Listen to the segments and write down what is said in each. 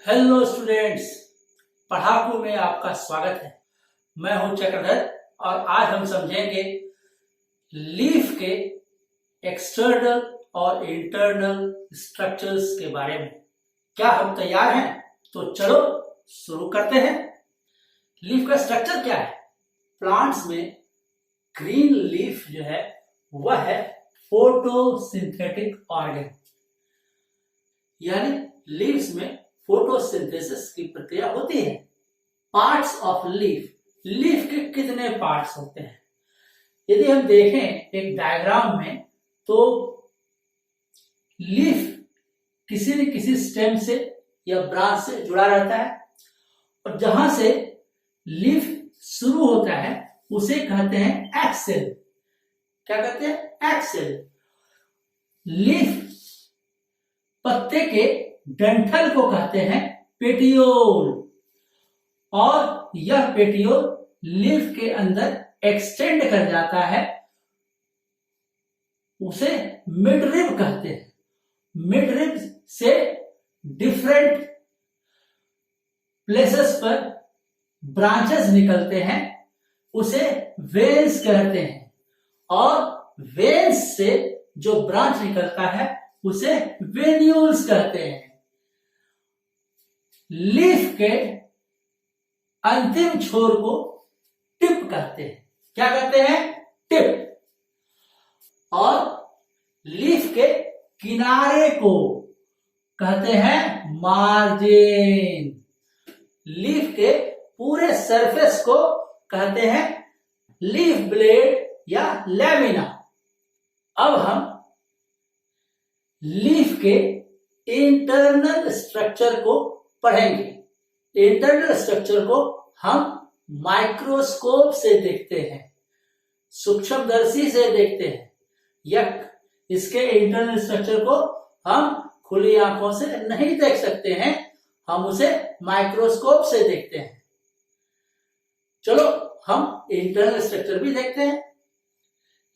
Hello students, पढ़ाकू में आपका स्वागत है। मैं हूं चक्रधर और आज हम समझेंगे लीफ के एक्सटर्नल और इंटरनल स्ट्रक्चर्स के बारे में। क्या हम तैयार हैं? तो चलो शुरू करते हैं। लीफ का स्ट्रक्चर क्या है? प्लांट्स में ग्रीन लीफ जो है वह है फोटोसिंथेटिक ऑर्गन, यानी लीव्स में फोटोसिंथेसिस की प्रक्रिया होती है। पार्ट्स ऑफ लीफ, लीफ के कितने पार्ट्स होते हैं? यदि हम देखें एक डायग्राम में तो लीफ किसी न किसी स्टेम से या ब्रांच से जुड़ा रहता है और जहां से लीफ शुरू होता है उसे कहते हैं एक्सेल। क्या कहते हैं? एक्सेल। लीफ पत्ते के डंठल को कहते हैं पेटियोल और यह पेटियोल लीफ के अंदर एक्सटेंड कर जाता है, उसे मिडरिब कहते हैं। मिडरिब से डिफरेंट प्लेसेस पर ब्रांचेस निकलते हैं, उसे वेन्स कहते हैं और वेन्स से जो ब्रांच निकलता है उसे वेन्यूल्स कहते हैं। लीफ के अंतिम छोर को टिप कहते हैं। क्या कहते हैं? टिप। और लीफ के किनारे को कहते हैं मार्जिन। लीफ के पूरे सरफेस को कहते हैं लीफ ब्लेड या लैमिना। अब हम लीफ के इंटरनल स्ट्रक्चर को पढ़ेंगे। इंटरनल स्ट्रक्चर को हम माइक्रोस्कोप से देखते हैं, सूक्ष्मदर्शी से देखते हैं, या इसके इंटरनल स्ट्रक्चर को हम खुली आंखों से नहीं देख सकते हैं, हम उसे माइक्रोस्कोप से देखते हैं। चलो हम इंटरनल स्ट्रक्चर भी देखते हैं।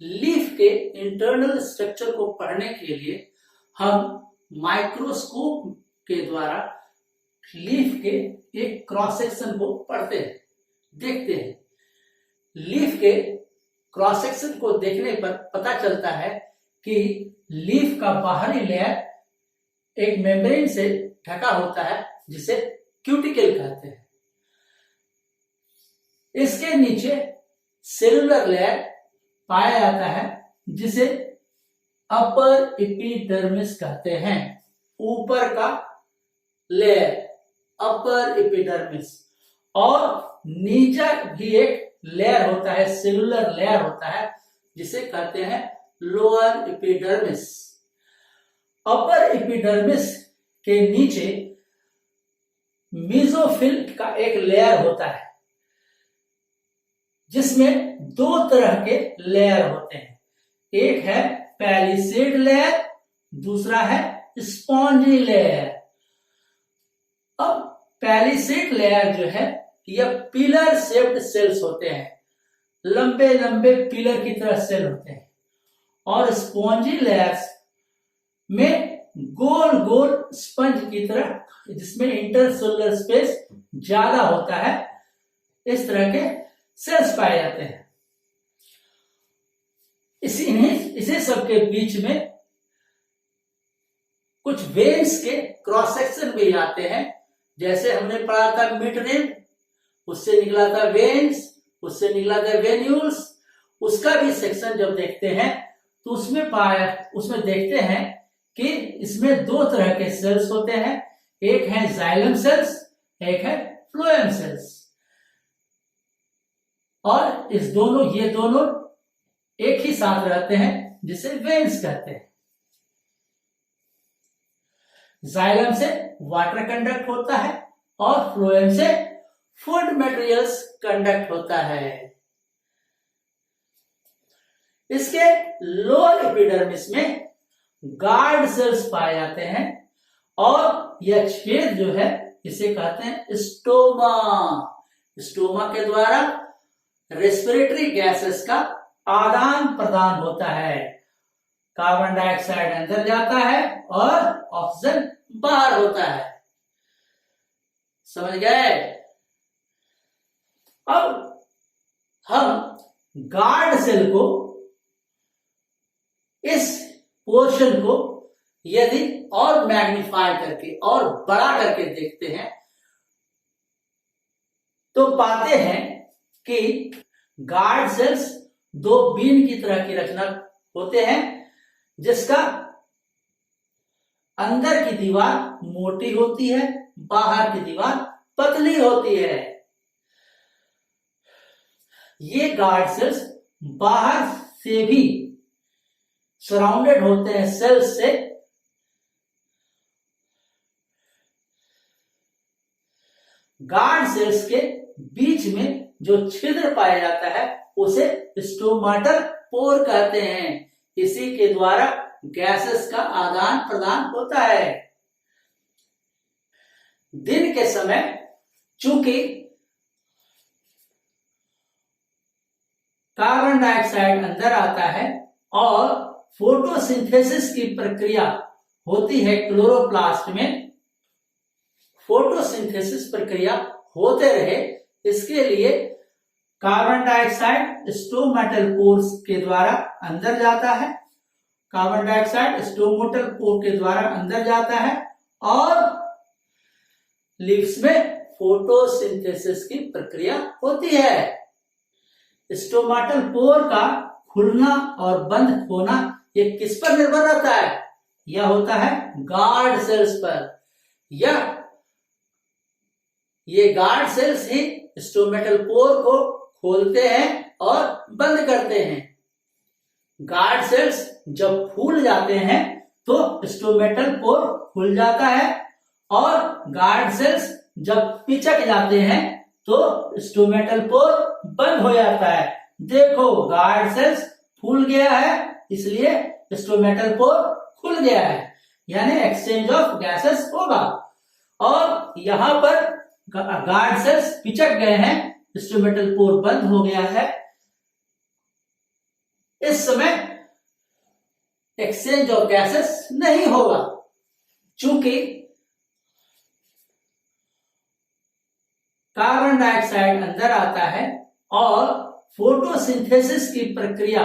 लीफ के इंटरनल स्ट्रक्चर को पढ़ने के लिए हम माइक्रोस्कोप के द्वारा लीफ के एक क्रॉस सेक्शन को पढ़ते हैं, देखते हैं। लीफ के क्रॉस सेक्शन को देखने पर पता चलता है कि लीफ का बाहरी लेयर एक मेम्ब्रेन से ढका होता है जिसे क्यूटिकल कहते हैं। इसके नीचे सेलुलर लेयर पाया जाता है जिसे अपर एपिडर्मिस कहते हैं। ऊपर का लेयर अपर एपिडर्मिस, और नीचे भी एक लेयर होता है, सेलुलर लेयर होता है जिसे कहते हैं लोअर एपिडर्मिस। अपर एपिडर्मिस के नीचे मेसोफिल का एक लेयर होता है जिसमें दो तरह के लेयर होते हैं। एक है पैलिसेड लेयर, दूसरा है स्पॉन्जी लेयर। अब पैलिसेड लेयर जो है यह पिलर शेप्ड सेल्स होते हैं, लंबे लंबे पिलर की तरह सेल होते हैं। और स्पॉन्जी लेयर्स में गोल गोल स्पंज की तरह, जिसमें इंटरसेलुलर स्पेस ज्यादा होता है, इस तरह के सेल्स पाए जाते हैं। इसी सब के बीच में कुछ वेन्स के क्रॉस सेक्शन भी आते हैं। जैसे हमने पढ़ा था मिडरिब, उससे निकला था वेन्स, उससे निकला था वेन्यूल्स। उसका भी सेक्शन जब देखते हैं तो उसमें देखते हैं कि इसमें दो तरह के सेल्स होते हैं। एक है जाइलम सेल्स, एक है फ्लोएम सेल्स। और ये दोनों एक ही साथ रहते हैं जिसे वेन्स कहते हैं। जाइलम से वाटर कंडक्ट होता है और फ्लोएम से फूड मटेरियल्स कंडक्ट होता है। इसके लोअर एपिडर्मिस में गार्ड सेल्स पाए जाते हैं और यह छेद जो है इसे कहते हैं स्टोमा। स्टोमा के द्वारा रेस्पिरेटरी गैसेस का आदान प्रदान होता है। कार्बन डाइऑक्साइड अंदर जाता है और ऑक्सीजन बाहर होता है। समझ गए? अब हम गार्ड सेल को, इस पोर्शन को यदि और मैग्नीफाई करके और बड़ा करके देखते हैं तो पाते हैं कि गार्ड सेल्स दो बीन की तरह की रचना होते हैं, जिसका अंदर की दीवार मोटी होती है, बाहर की दीवार पतली होती है। ये गार्ड सेल्स बाहर से भी सराउंडेड होते हैं सेल्स से, गार्ड सेल्स के बीच में जो छिद्र पाया जाता है उसे स्टोमाटल पोर कहते हैं। इसी के द्वारा गैसेस का आदान प्रदान होता है। दिन के समय चूंकि कार्बन डाइऑक्साइड अंदर आता है और फोटोसिंथेसिस की प्रक्रिया होती है क्लोरोप्लास्ट में, फोटोसिंथेसिस प्रक्रिया होते रहे इसके लिए कार्बन डाइऑक्साइड स्टोमेटल पोर्स के द्वारा अंदर जाता है, कार्बन डाइऑक्साइड स्टोमेटल पोर के द्वारा अंदर जाता है और लीव्स में फोटोसिंथेसिस की प्रक्रिया होती है। स्टोमेटल पोर का खुलना और बंद होना ये किस पर निर्भर रहता है? यह होता है गार्ड सेल्स पर। ये गार्ड सेल्स ही स्टोमेटल पोर को खोलते हैं और बंद करते हैं। गार्ड सेल्स जब फूल जाते हैं तो स्टोमेटल पोर खुल जाता है और गार्ड सेल्स जब पिचक जाते हैं तो स्टोमेटल पोर बंद हो जाता है। देखो, गार्ड सेल्स फूल गया है इसलिए स्टोमेटल पोर खुल गया है, यानी एक्सचेंज ऑफ गैसेस होगा। और यहां पर गार्ड सेल्स पिचक गए हैं, स्टोमेटल पोर बंद हो गया है। इस समय एक्सचेंज ऑफ गैसेस नहीं होगा, चूंकि कार्बन डाइऑक्साइड अंदर आता है और फोटोसिंथेसिस की प्रक्रिया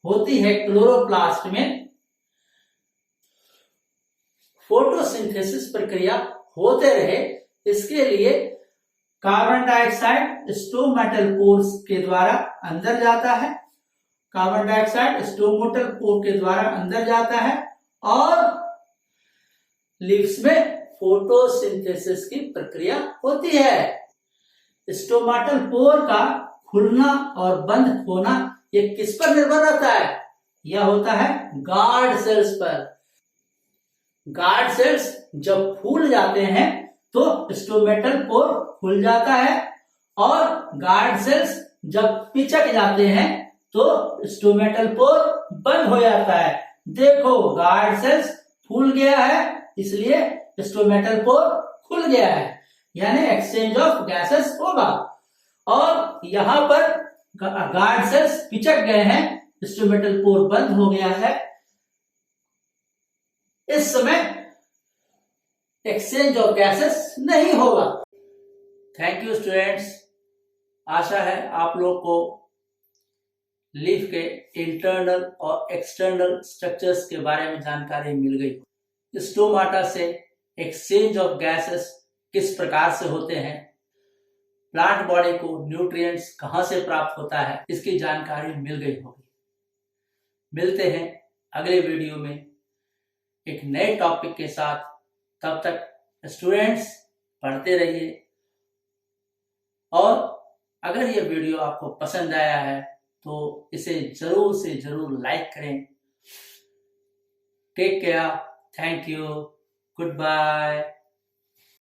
होती है क्लोरोप्लास्ट में। फोटोसिंथेसिस प्रक्रिया होते रहे इसके लिए कार्बन डाइऑक्साइड स्टोमेटल पोर्स के द्वारा अंदर जाता है, कार्बन डाइऑक्साइड स्टोमेटल पोर के द्वारा अंदर जाता है और लीव्स में फोटोसिंथेसिस की प्रक्रिया होती है। स्टोमेटल पोर का खुलना और बंद होना ये किस पर निर्भर रहता है? यह होता है गार्ड सेल्स पर। गार्ड सेल्स जब फूल जाते हैं तो स्टोमेटल पोर खुल जाता है और गार्ड सेल्स जब पिचक जाते हैं तो स्टोमेटल पोर बंद हो जाता है। देखो, गार्ड सेल्स फूल गया है इसलिए स्टोमेटल पोर खुल गया है, यानी एक्सचेंज ऑफ गैसेस होगा। और यहां पर गार्ड सेल्स पिचक गए हैं, स्टोमेटल पोर बंद हो गया है। इस समय एक्सचेंज ऑफ गैसेस नहीं होगा। थैंक यू स्टूडेंट्स, आशा है आप लोग को लीफ के इंटरनल और एक्सटर्नल स्ट्रक्चर्स के बारे में जानकारी मिल गई। स्टोमाटा से एक्सचेंज ऑफ गैसेस किस प्रकार से होते हैं, प्लांट बॉडी को न्यूट्रिएंट्स कहां से प्राप्त होता है, इसकी जानकारी मिल गई होगी। मिलते हैं अगले वीडियो में एक नए टॉपिक के साथ। तब तक स्टूडेंट्स पढ़ते रहिए और अगर ये वीडियो आपको पसंद आया है तो इसे जरूर से जरूर लाइक करें। Take care, thank you, good bye.